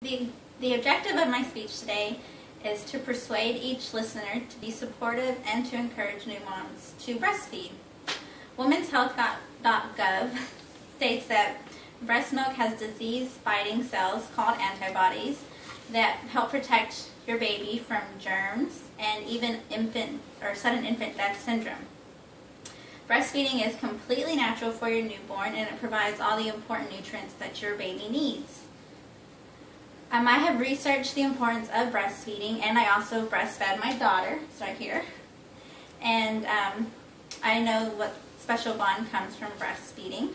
The objective of my speech today is to persuade each listener to be supportive and to encourage new moms to breastfeed. Women'sHealth.gov states that breast milk has disease-fighting cells called antibodies that help protect your baby from germs and even sudden infant death syndrome. Breastfeeding is completely natural for your newborn, and it provides all the important nutrients that your baby needs. I have researched the importance of breastfeeding, and I also breastfed my daughter, it's right here. And I know what special bond comes from breastfeeding.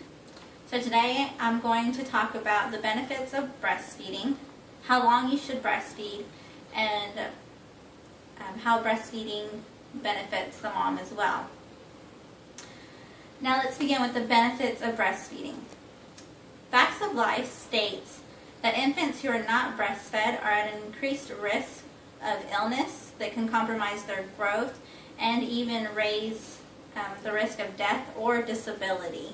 So today I'm going to talk about the benefits of breastfeeding, how long you should breastfeed, and how breastfeeding benefits the mom as well. Now let's begin with the benefits of breastfeeding. Facts of Life states that infants who are not breastfed are at an increased risk of illness that can compromise their growth and even raise the risk of death or disability.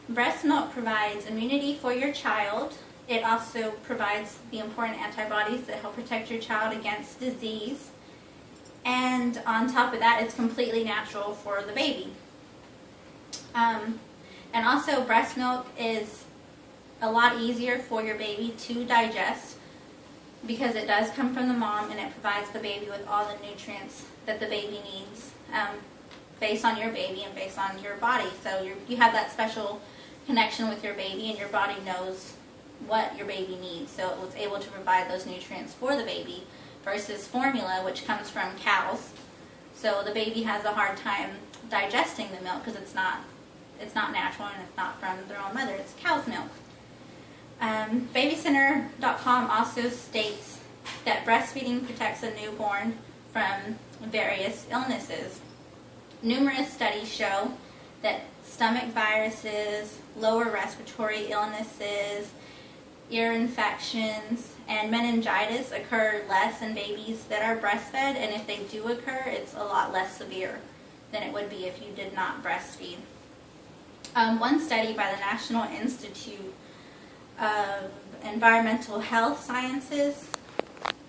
Breast milk provides immunity for your child. It also provides the important antibodies that help protect your child against disease. And on top of that, it's completely natural for the baby. And also, breast milk is a lot easier for your baby to digest because it does come from the mom, and it provides the baby with all the nutrients that the baby needs based on your baby and based on your body. So you have that special connection with your baby, and your body knows what your baby needs. So it was able to provide those nutrients for the baby versus formula, which comes from cows. So the baby has a hard time digesting the milk because it's not natural and it's not from their own mother. It's cow's milk. Babycenter.com also states that breastfeeding protects a newborn from various illnesses. Numerous studies show that stomach viruses, lower respiratory illnesses, ear infections, and meningitis occur less in babies that are breastfed, and if they do occur, it's a lot less severe than it would be if you did not breastfeed. One study by the National Institute of Environmental Health Sciences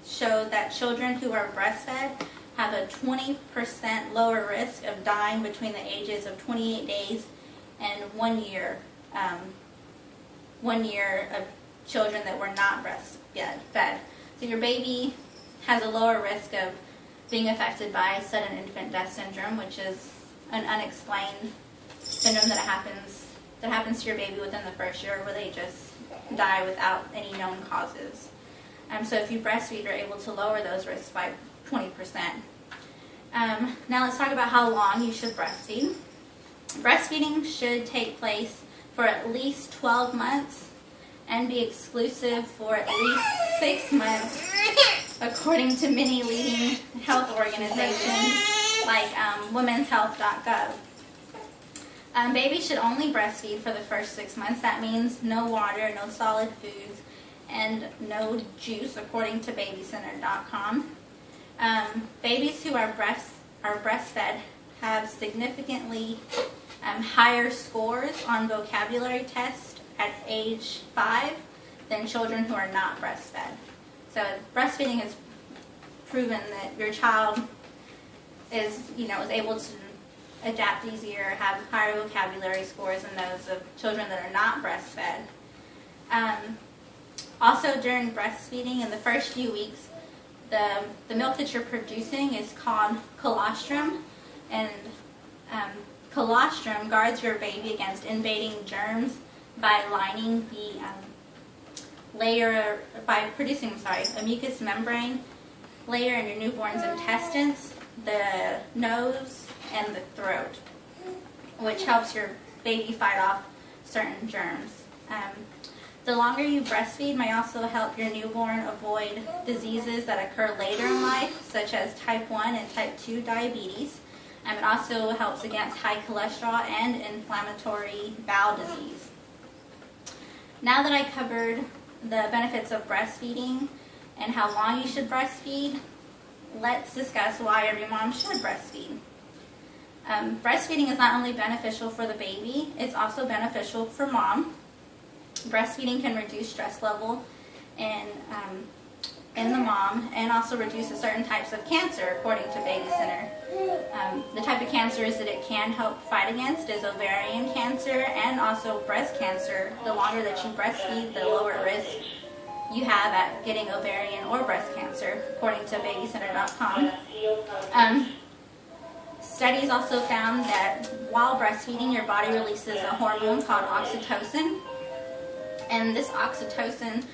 showed that children who are breastfed have a 20% lower risk of dying between the ages of 28 days and 1 year. 1 year of children that were not breastfed. So your baby has a lower risk of being affected by sudden infant death syndrome, which is an unexplained syndrome that happens to your baby within the first year, where they just die without any known causes. So if you breastfeed, you're able to lower those risks by 20%. Now let's talk about how long you should breastfeed. Breastfeeding should take place for at least 12 months and be exclusive for at least 6 months, according to many leading health organizations like Women'sHealth.gov. Babies should only breastfeed for the first 6 months. That means no water, no solid foods, and no juice, according to Babycenter.com. Babies who are breastfed have significantly higher scores on vocabulary tests at age 5 than children who are not breastfed. So breastfeeding has proven that your child is able to adapt easier, have higher vocabulary scores than those of children that are not breastfed. Also, during breastfeeding, in the first few weeks, the milk that you're producing is called colostrum, and colostrum guards your baby against invading germs by lining the a mucous membrane layer in your newborn's intestines, the nose, and the throat, which helps your baby fight off certain germs. The longer you breastfeed may also help your newborn avoid diseases that occur later in life, such as type 1 and type 2 diabetes. It also helps against high cholesterol and inflammatory bowel disease. Now that I covered the benefits of breastfeeding and how long you should breastfeed, let's discuss why every mom should breastfeed. Breastfeeding is not only beneficial for the baby, it's also beneficial for mom. Breastfeeding can reduce stress level in the mom, and also reduces certain types of cancer, according to Baby Center. The type of cancers that it can help fight against is ovarian cancer and also breast cancer. The longer that you breastfeed, the lower risk you have at getting ovarian or breast cancer, according to babycenter.com. Studies also found that while breastfeeding, your body releases a hormone called oxytocin, and this oxytocin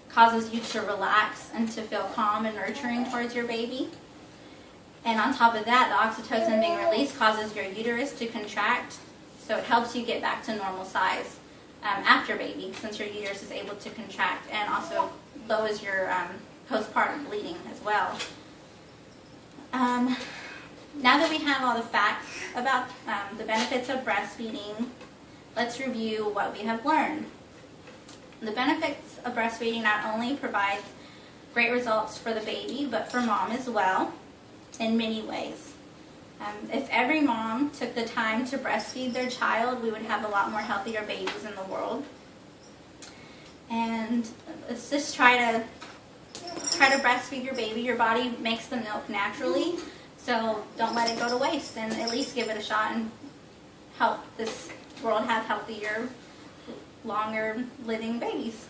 causes you to relax and to feel calm and nurturing towards your baby. And on top of that, the oxytocin being released causes your uterus to contract, so it helps you get back to normal size after baby, since your uterus is able to contract, and also lowers your postpartum bleeding as well. Now that we have all the facts about the benefits of breastfeeding, let's review what we have learned. The benefits of breastfeeding not only provide great results for the baby, but for mom as well, in many ways. If every mom took the time to breastfeed their child, we would have a lot more healthier babies in the world. And let's just try to breastfeed your baby. Your body makes the milk naturally, so don't let it go to waste, and at least give it a shot and help this world have healthier, longer living babies.